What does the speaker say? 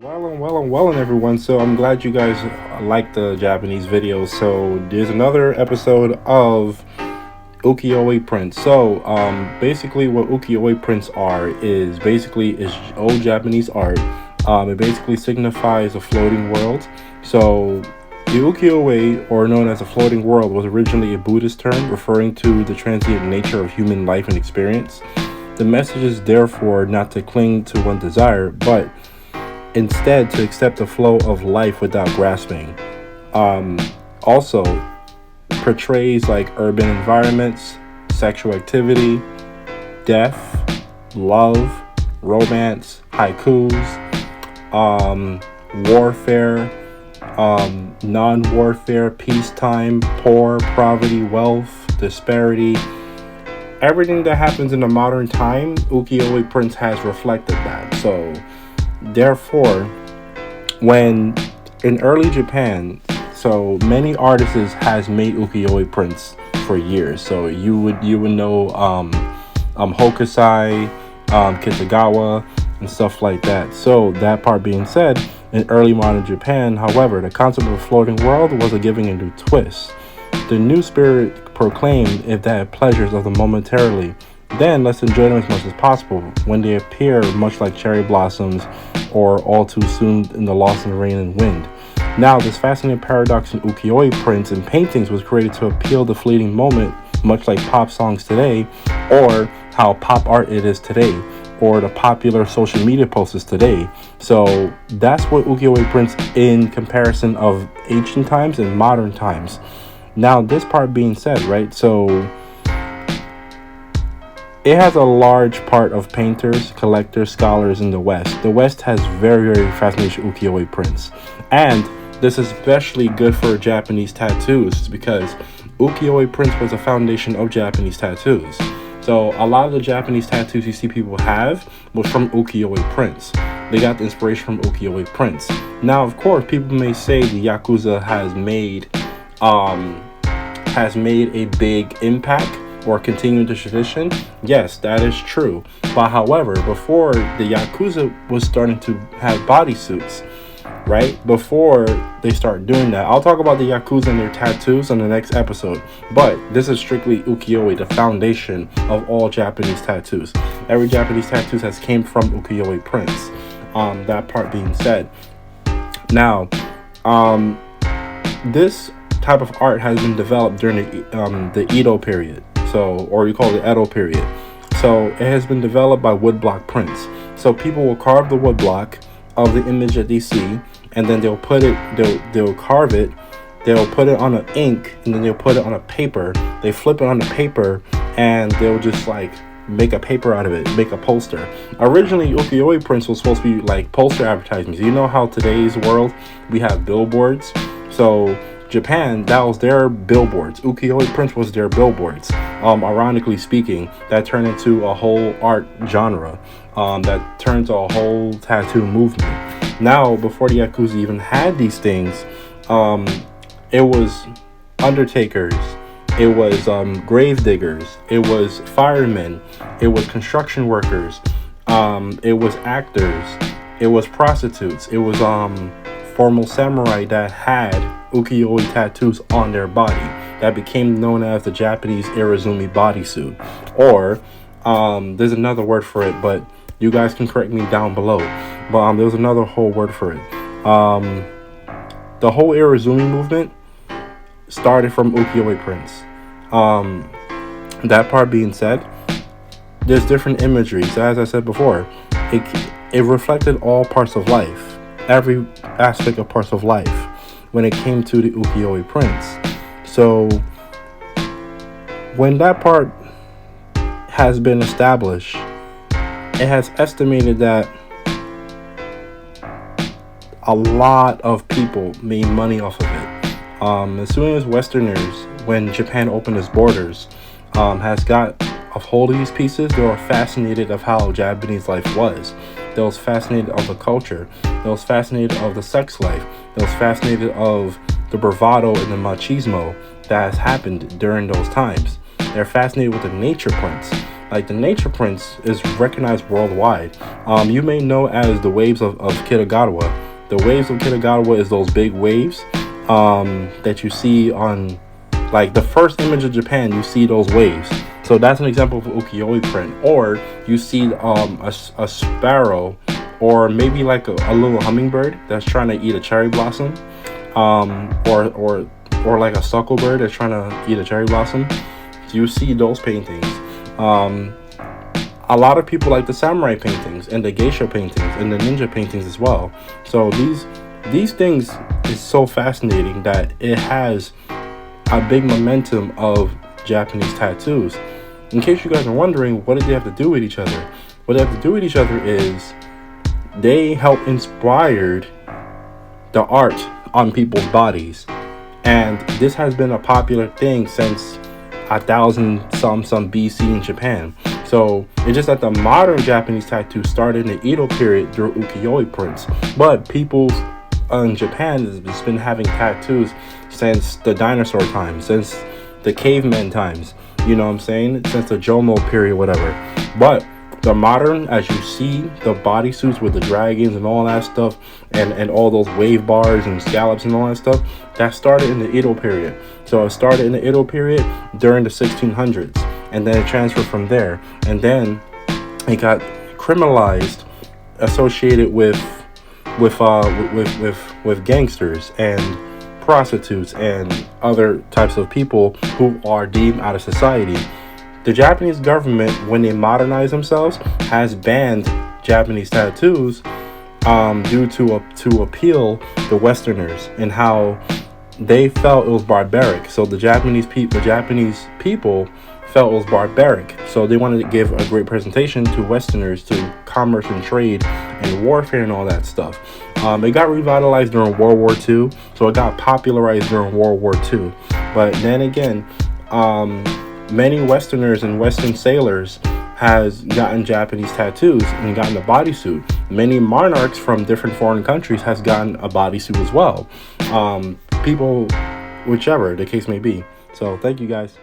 Well, and everyone. So I'm glad you guys like the Japanese videos. So there's another episode of Ukiyo-E prints. So basically, what Ukiyo-E prints are is old Japanese art. It basically signifies a floating world. So the Ukiyo-E, or known as a floating world, was originally a Buddhist term referring to the transient nature of human life and experience. The message is therefore not to cling to one desire, but instead to accept the flow of life without grasping. Also portrays like urban environments, sexual activity, death, love, romance, haikus, warfare, non-warfare, peacetime, poor, poverty, wealth, disparity. Everything that happens in the modern time, Ukiyo-E prints has reflected that. So therefore, when in early Japan, so many artists has made ukiyo-e prints for years. So you would know Hokusai, Kitagawa, and stuff like that. So that part being said, in early modern Japan, however, the concept of a floating world was a giving a new twist. The new spirit proclaimed if that pleasures of the momentarily, then let's enjoy them as much as possible when they appear much like cherry blossoms or all too soon in the loss in rain and wind. Now, this fascinating paradox in ukiyo-e prints and paintings was created to appeal the fleeting moment, much like pop songs today, or how pop art it is today, or the popular social media posts today. So that's what ukiyo-e prints in comparison of ancient times and modern times. Now, this part being said, right, so it has a large part of painters, collectors, scholars in the West. The West has very, very fascinating ukiyo-e prints. And this is especially good for Japanese tattoos because ukiyo-e prints was a foundation of Japanese tattoos. So a lot of the Japanese tattoos you see people have was from ukiyo-e prints. They got the inspiration from ukiyo-e prints. Now, of course, people may say the Yakuza has made a big impact or continuing the tradition. Yes, that is true. But however, before the Yakuza was starting to have bodysuits, right? Before they start doing that, I'll talk about the Yakuza and their tattoos on the next episode. But this is strictly ukiyo-e, the foundation of all Japanese tattoos. Every Japanese tattoo has came from ukiyo-e prints. That part being said. Now, this type of art has been developed during the Edo period. So, or you call it the Edo period. So it has been developed by woodblock prints. So people will carve the woodblock of the image that they see, and then they'll carve it, they'll put it on an ink, and then they'll put it on a paper. They flip it on the paper, and they'll just like make a paper out of it, make a poster. Originally, ukiyo-e prints was supposed to be like poster advertisements. You know how today's world we have billboards. So Japan, that was their billboards. Ukiyo-e prints was their billboards. Ironically speaking, that turned into a whole art genre. That turned to a whole tattoo movement. Now, before the Yakuza even had these things, it was undertakers, it was grave diggers, it was firemen, it was construction workers, it was actors, it was prostitutes, it was formal samurai that had ukiyo-e tattoos on their body that became known as the Japanese Irizumi bodysuit. Or there's another word for it, but you guys can correct me down below. But there's another whole word for it. The whole Irizumi movement started from ukiyo-e prints. That part being said, there's different imagery. So as I said before, it reflected all parts of life, every aspect of parts of life when it came to the ukiyo-e prints. So when that part has been established, it has estimated that a lot of people made money off of it. As soon as Westerners, when Japan opened its borders, has got a hold of these pieces, they were fascinated of how Japanese life was. They was fascinated of the culture. They was fascinated of the sex life. They was fascinated of the bravado and the machismo that has happened during those times. They're fascinated with the nature prints. Like the nature prints is recognized worldwide. You may know as the waves of Kitagawa. The waves of Kitagawa is those big waves that you see on, like, the first image of Japan. You see those waves. So that's an example of Ukiyo-E print. Or you see a sparrow, or maybe like a little hummingbird that's trying to eat a cherry blossom, or like a sucklebird that's trying to eat a cherry blossom. You see those paintings. A lot of people like the samurai paintings and the geisha paintings and the ninja paintings as well. So these things is so fascinating that it has a big momentum of Japanese tattoos. In case you guys are wondering, what did they have to do with each other? What they have to do with each other is they help inspired the art on people's bodies. And this has been a popular thing since 1000 some BC in Japan. So it's just that the modern Japanese tattoo started in the Edo period through Ukiyo-E prints. But people in Japan has just been having tattoos since the dinosaur times, since the caveman times, you know what I'm saying? Since the Jomo period, whatever. But the modern, as you see, the bodysuits with the dragons and all that stuff, and all those wave bars and scallops and all that stuff, that started in the Edo period. So it started in the Edo period during the 1600s, and then it transferred from there, and then it got criminalized, associated with gangsters and prostitutes and other types of people who are deemed out of society. The Japanese government, when they modernize themselves, has banned Japanese tattoos due to appeal to Westerners and how they felt it was barbaric. So the Japanese people felt it was barbaric. So they wanted to give a great presentation to Westerners, to commerce and trade and warfare and all that stuff. It got revitalized during World War II, so it got popularized during World War II. But then again, many Westerners and Western sailors has gotten Japanese tattoos and gotten a bodysuit. Many monarchs from different foreign countries has gotten a bodysuit as well. People, whichever the case may be. So thank you guys.